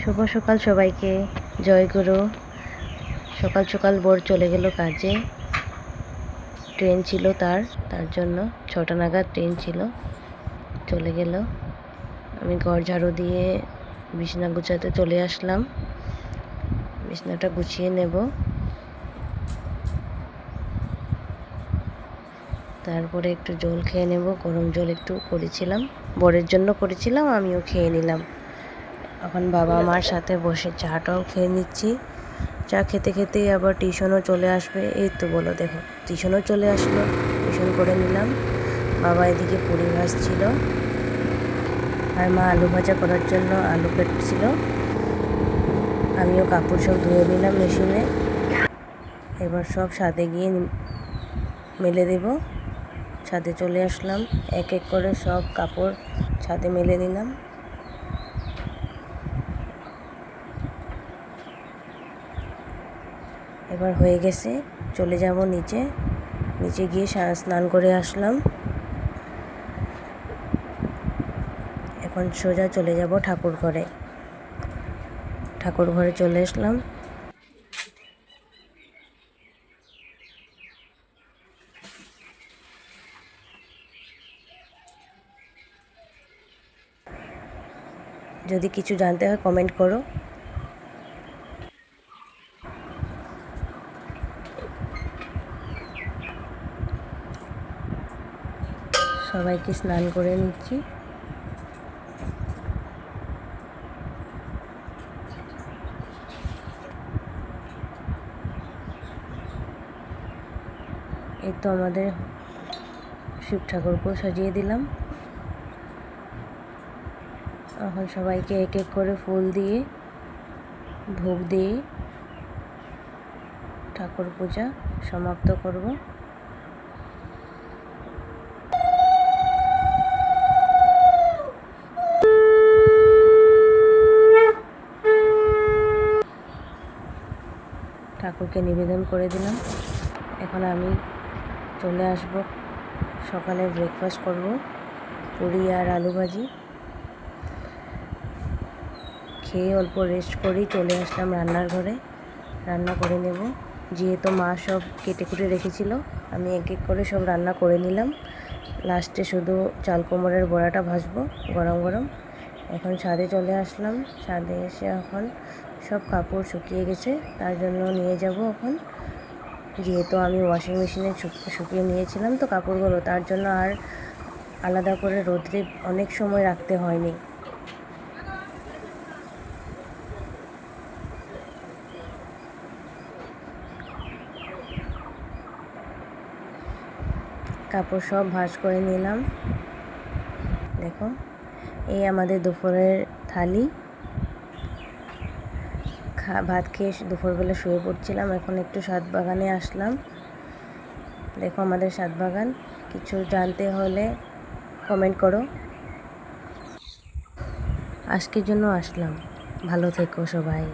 শুভ সকাল সবাইকে। জয় গুরু। সকাল সকাল বোর চলে গেল কাজে। ট্রেন ছিল তার জন্য 6টা নাগাদ ট্রেন ছিল, চলে গেল। আমি ঘর ঝাড়ু দিয়ে বিছানা গুছাতে চলে আসলাম। বিছানাটা গুছিয়ে নেব। তারপরে একটু জল খেয়ে নেব। গরম জল একটু করেছিলাম, বরের জন্য করেছিলাম, আমিও খেয়ে নিলাম। এখন বাবা মার সাথে বসে চাটাও খেয়ে নিচ্ছি। চা খেতে খেতেই আবার টিউশনও চলে আসবে। এই তো বলো, দেখো টিউশনও চলে আসলো, টিউশন করে নিলাম। বাবা এদিকে পুরি ভাজছিল আর মা আলু ভাজা করার জন্য আলু কাটছিল। আমিও কাপড় সব ধুয়ে নিলাম মেশিনে। এবার সব ছাদে গিয়ে মেলে দেব। ছাদে চলে আসলাম, এক এক করে সব কাপড় ছাদে মেলে দিলাম। এবার হয়ে গেছে, চলে যাব নিচে। নিচে গিয়ে স্নান করে আসলাম। এখন সোজা চলে যাব ঠাকুর ঘরে। ঠাকুর ঘরে চলে আসলাম। যদি কিছু জানতে হয় কমেন্ট করো। সবাইকে স্নান করে নিচ্ছি। এই তো আমাদের শিব ঠাকুরকেও সাজিয়ে দিলাম। এখন সবাইকে এক এক করে ফুল দিয়ে ভোগ দিয়ে ঠাকুর পূজা সমাপ্ত করব। ঠাকুরকে নিবেদন করে দিলাম। এখন আমি চলে আসব, সকালে ব্রেকফাস্ট করব, পুরি আর আলু ভাজি খেয়ে অল্প রেস্ট করেই চলে আসলাম রান্নার ঘরে। রান্না করে নেব। যেহেতু মা সব কেটে কুটে রেখেছিল, আমি এক এক করে সব রান্না করে নিলাম। লাস্টে শুধু চাল কুমড়োর বড়াটা ভাজবো গরম গরম। এখন ছাদে চলে আসলাম। ছাদে এসে এখন সব কাপড় শুকিয়ে গেছে, তার জন্য নিয়ে যাব এখন। যেহেতু আমি ওয়াশিং মেশিনে শুকিয়ে নিয়েছিলাম তো কাপড়গুলো, তার জন্য আর আলাদা করে রোদ্রে অনেক সময় রাখতে হয়নি। কাপড় সব ভাঁজ করে নিলাম। দেখো, এই আমাদের দুপুরের থালি। ভাত খেয়ে দুপুরবেলা শুয়ে পড়ছিলাম। এখন একটু ছাদ বাগানে আসলাম। দেখো আমাদের ছাদ বাগান। কিছু জানতে হলে কমেন্ট করো। আজকের জন্য আসলাম। ভালো থেকো সবাই।